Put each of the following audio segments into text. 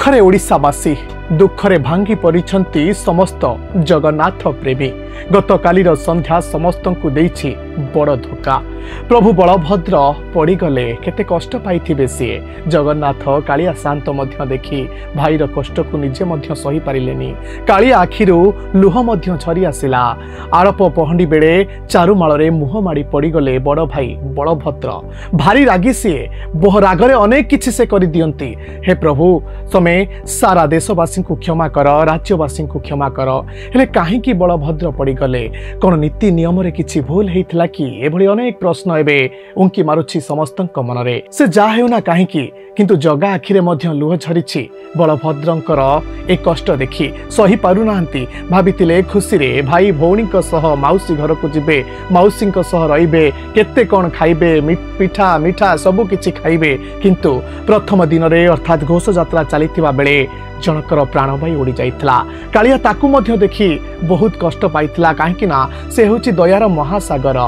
दुखरे ओडिशावासी दुखरे भांगी परिछंती समस्त जगन्नाथ प्रेमी गत कालीर संध्या समस्त को देछि बड़ धोखा। प्रभु बलभद्र पड़गले केते कष्ट पाइथिबे सी जगन्नाथ कालिया शांत मध्य देखी भाईर कष्ट को निजे मध्य सही पारिलेनी। कालिया आखिरु लुह मध्य झरी आसिला। आड़प पहंडी बेले चारुमाଳରେ मुह माड़ी पड़गले बड़ भाई बलभद्र भारी रागी सी बहु रागरे अनेक किछि से करि दियंती। हे प्रभु समय सारा देशवासी को क्षमा कर, राज्यवासी को क्षमा कर। हेले काहेकि बलभद्र पड़गले कोन नीति नियम रे किछि भूल हेइतला कि एभली अनेक प्रश्न एबे उंकी मारुछि समस्तक मनरे। से जा हेउना काहेकि किंतु जगा आखिरे मध्य लुह झरिछि। बलभद्रंकर ए कष्ट देखि सही पारु नाहंती। भाबितिले खुशी रे भाई भौणीक सह माउसी घर को जिबे, माउसीक सह रहिबे, केते कोन खाइबे, पिठा मिठा सबु किछि खाइबे। किंतु प्रथम दिन रे अर्थात घोष यात्रा चलीथिबा बेले जनकर प्राणवायु उड़ी जाइथिला। कालिया ताकू मध्य देखि बहुत कष्ट पाइथिला काहेकि ना से होछि दयार महासागर।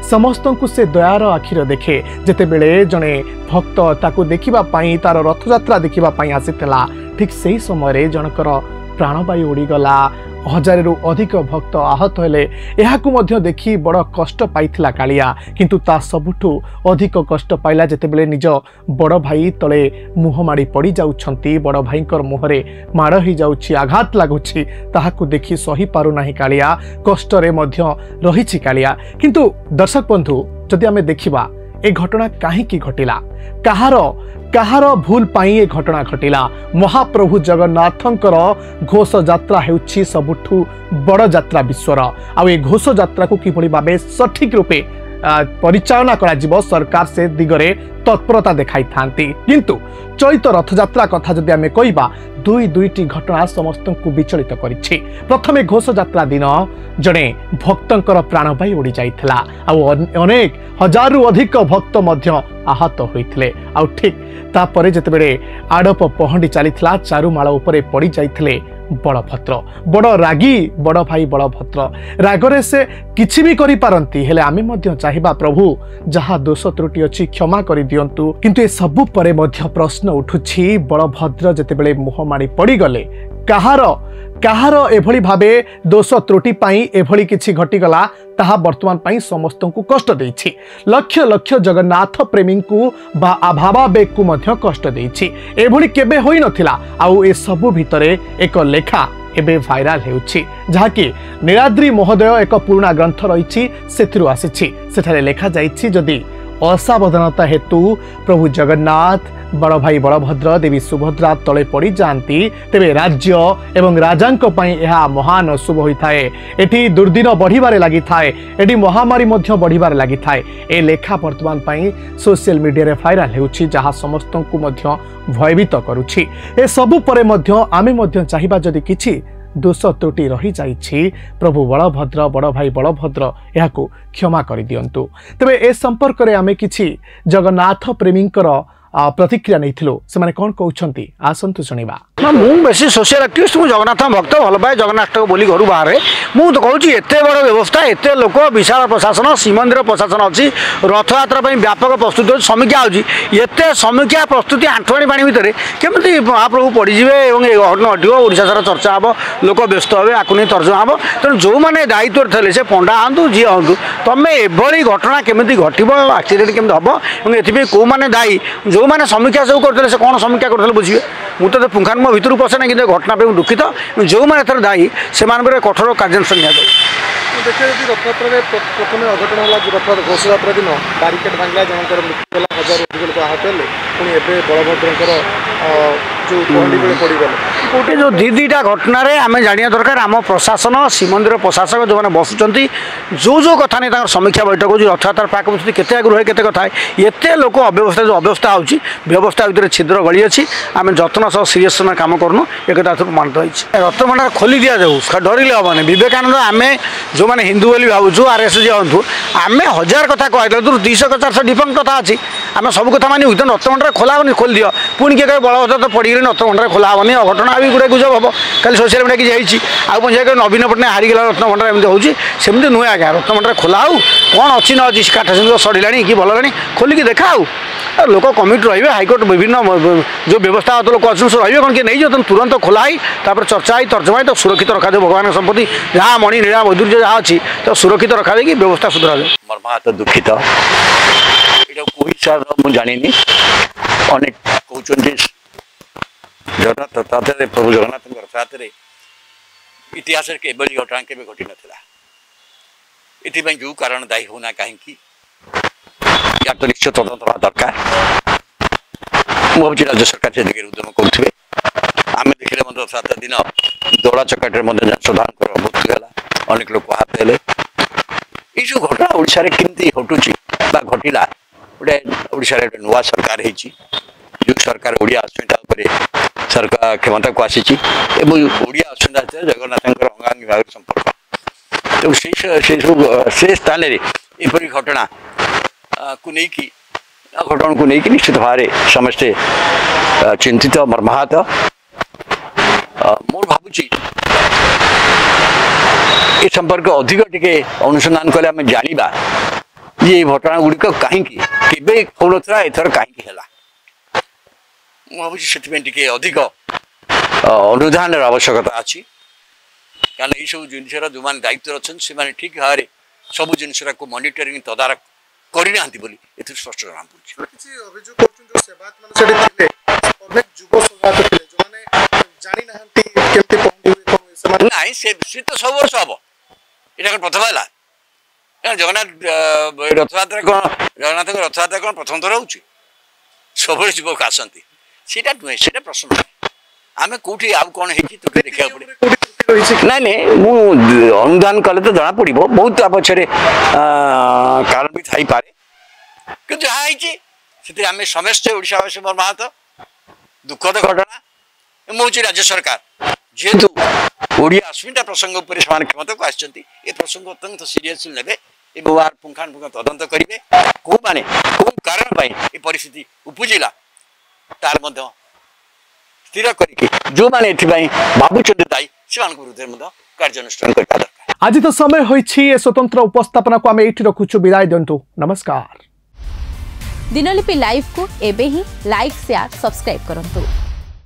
समस्तंकु से दयार आखिर देखे जेते बेले जने भक्त ताकू देखिबा पाई तार रथ यात्रा देखिबा पाई आसिथिला। ठीक सही समय जनकर प्राणवायु उड़ी गला। हजार रु अधिक भक्त आहत हेले। एहाकू मध्य देखि बड़ कष्ट पाइथिला कालिया। किंतु ता सबुठु अधिक कष्ट पाइला जेतेबेले निज बड़ भाई तले मुह माड़ी पड़ी जाउछंती। बड़ भाईकर मुहरे माड़ ही जाउछि, आघात लागुछि। ताहाकू देखि सही पारु नाही कालिया। कष्ट रे मध्य रहिछि कालिया। किंतु दर्शक बंधु जदि आमे देखिबा ए घटना काहेकि घटिला, कहार भूल पाई ए घटना घटिला। महाप्रभु जगन्नाथंकर घोष यात्रा हेउछि सबुठु बड़ यात्रा विश्वर। आ ए घोष यात्रा को किभली भाबे सठिक रूपे परिचालना करा जिवो सरकार से दिगरे तत्परता देखाई थांती। किंतु चैत रथ यात्रा कथा जदि आमे कहिबा दुईटी घटना समस्त को विचलित करिछि। प्रथमे घोष यात्रा दिन जड़े भक्तंकर प्राणवायु उड़ी जाइथिला। अनेक हजारू अधिक भक्त मध्य आहत होइथिले। आ ठीक तापरे जेतेबेले आड़प पहंडी चलीथिला चारुमाळ उपरे पड़ी जाइथिले बलभद्र। बड़ रागी बड़ भाई बलभद्र रागरे से किछि भी करि पारंती। हेले आमे मध्य चाहिबा प्रभु जहा दोष त्रुटि अछि क्षमा करि दियंतु। किंतु ए सबु परे मध्य प्रश्न उठुछि बलभद्र जेतेबेले मुह माड़ी पड़ी गले कहार एभली भाबे दोष त्रुटि पाई एभली किछि घटी गला ताहा वर्तमान पाई समस्त को कष्ट देछि। लक्ष लक्ष जगन्नाथ प्रेमी को बा अभावावेग को मध्य कष्ट देछि। एभली केबे होई नथिला। आउ ए सबु भितरे एक लेखा एबे भाइराल हेउछि जहाकि नीलाद्री महोदय एक पुराना ग्रंथ रहिछि सेथिरु आसिछि। सेठारे लेखा जाइछि जदि असावधानता हेतु प्रभु जगन्नाथ बड़ भाई बलभद्र देवी सुभद्रा तले पड़ी जाती तेबे राज्य एवं राजांक पई यह महान अशुभ होइथाए। एठी दुर्दिन बढ़िबारे लागि थाए, एठी महामारी मध्य बढ़िबारे लागि थाए। ए लेखा वर्तमान पई सोशल मीडिया रे भाइराल हेउछि जहा समस्त को मध्य भयभीत करूछि। ए सबु परे मध्य आमे मध्य चाहिबा जदि किछि दोष त्रुटि रही जाइछि प्रभु बलभद्र बड़ भाई बलभद्र याकू क्षमा करि दियंतु। तबे ए संपर्क रे आमे किछि जगन्नाथ प्रेमींकर प्रतिक्रिया नहीं से कौन कहते आसतु शुणा। मुझे सोशल एक्टिविस्ट मु जगन्नाथ भक्त भल पाए जगन्नाथ बोली घर बाहर मुझे तो कहूँ एत बड़ व्यवस्था एत लोक विशाल प्रशासन श्रीमंदिर प्रशासन अच्छी रथ यात्रा व्यापक प्रस्तुति हो समीक्षा होते समीक्षा प्रस्तुति आंठुआणी पानी भितर केमी महाप्रभु पड़जे और घटना घटो ओडिशा सारा चर्चा हम लोक व्यस्त हे आपको नहीं तर्जमा हम तेणु जो मैंने दायित्व थे से पंडा हूँ जी हूँ तुम एभली घटना केमी घटव आक्सीडेट केमी हम और ये कौ मैंने दायी जो मैंने समीक्षा सब करते से कौन समीक्षा करते बुझे मुझे पुंखानुपुंख भितर पशे ना कि घटना पर दुखित जो मैंने दायी से कठोर कार्यानुष्ठान देखिए रथयात्रा प्रथम अघटन है घोष यात्रा दिन बारिकेड भांगा जनकर मृत्यु है, हजार अधिक लोक आहत हेले पुणी एवं बलभद्र जो पहंडी बेले पड़गले गोटे जो दीटा घटना आम जाना दरकार आम प्रशासन श्रीमंदिर प्रशासक जो मैंने बसुँच जो कथा नहीं समीक्षा बैठक हो रथयात्रा पाक बसुँच के आगे रहे के कथा एत लोक अव्यवस्था जो अव्यवस्था होची व्यवस्था भितर छिद्र गली अच्छी आम जत्न सह सीरीयस काम करूँ एक मानित होती रथ भंडार खोली दि जाऊ डरिले हेनी विवेकानंद आम जो मैंने हिंदू बोली भावुँ आरएसएस हूँ आम हजार कथा कहते 200 400 डिफरेंट कथा अच्छी आम सब कथा मानी रथ भंडार खोला खोली दियो पुणी किए बलभद्र तो पड़ी हारिगले रत्नभंडार खोला हेनी अघटना भी गुड़े गुजब हम खाली सोशल मीडिया किसी आउ पंचायत नवीन पट्टनायक हारिगला रत्नभंडार एमती होची सेमती नुहे आज्ञा रत्नभंडार खोला हो कौन अच्छी न अच्छी काठ सिंदूर सड़िला कि भलानी खोलिक देखा लोक कमिटी रे हाइकोर्ट विभिन्न जो व्यवस्था लोक अच्छे सब रे कौन किए नहीं जाते तुरंत खोला तापर चर्चा ही तर्जमा तो सुरक्षित रखा जाए भगवान संपत्ति जहाँ मणि नीला वैदुर्य जहाँ अच्छी तो सुरक्षित रखा जाए व्यवस्था सुधरा जाए मर्माहत दुखित ये कोई सार मुझे जानी अनेक कहते जगन्नाथ रथयात्रा प्रभु जगन्नाथ रथयात्रा इतिहास के घटना के घटी नाला ये जो कारण दायी होना कहीं यार तो निश्चय तदंत हवा दरकार मुझे राज्य सरकार से दिखे उद्यम करुवे आम देखने रथयात्रा दिन दौड़ा चकाटे श्रद्धा मृत्यु है अनेक लोक हाथ हेले ये जो घटना ओडिशा रे केमती हटुची बा घटिला गोटे ओडिशा रे नुआ सरकार हेची जो सरकार ओडिया अस्मिता उपरे सरकार क्षमता को आसी एवं ओडिया अस्मिता जगन्नाथ अंगांगी भाव संपर्क तो से स्थान में एपरी घटना को लेकिन घटना को लेकिन निश्चित भाव समस्ते चिंतित मर्माहत मोर भावुची ये संपर्क अधिक टिके अनुसंधान कले आम जाना ये घटना गुड़िक कहीं होना एथर कहीं भावी से अधिक अनुधान आवश्यकता अच्छी कारण ये सब जिनसर जो मैंने दायित्व अच्छा से ठीक भाव में सब जिनसर को मॉनिटरिंग तदारख करना स्पष्ट जना पड़ा ना से तो सब वर्ष हम यहाँ प्रथम है जगन्नाथ रथयात्रा कौन जगन्नाथ रथयात्रा कौन प्रथम थर हो सब युवक आसती सीटा नुहे से प्रश्न आम कौटी आउ कौन है देखा पड़े ना नहीं अनुधान कले तो जना पड़ बहुत पछरे कारण भी थी पारे कि जहाँ होती आम समस्ते ओडावासी मर्माहत दुखद घटना मुझे राज्य सरकार जेहेतु ओडिया अस्मिता प्रसंग उपर से क्षमता को आसछंती ए प्रसंग अत्यंत सीरियसली नेबे एवं आर पुंखानुपुंख तदंत करेंगे कौ माने कौ कारण ये परिस्थिति उपजिला तार मध्य स्थिर करके जो माने एथिबाई भाबुचंदी दायी से विरुद्ध कार्यानुष्ठान करता दरकार। आज तो समय होइछि ए स्वतंत्र उपस्थापना को आम एठी रखुछु विदाय दिंतु नमस्कार। दिनलिपि लाइव को एबे ही लाइक शेयर सब्सक्राइब करंतु।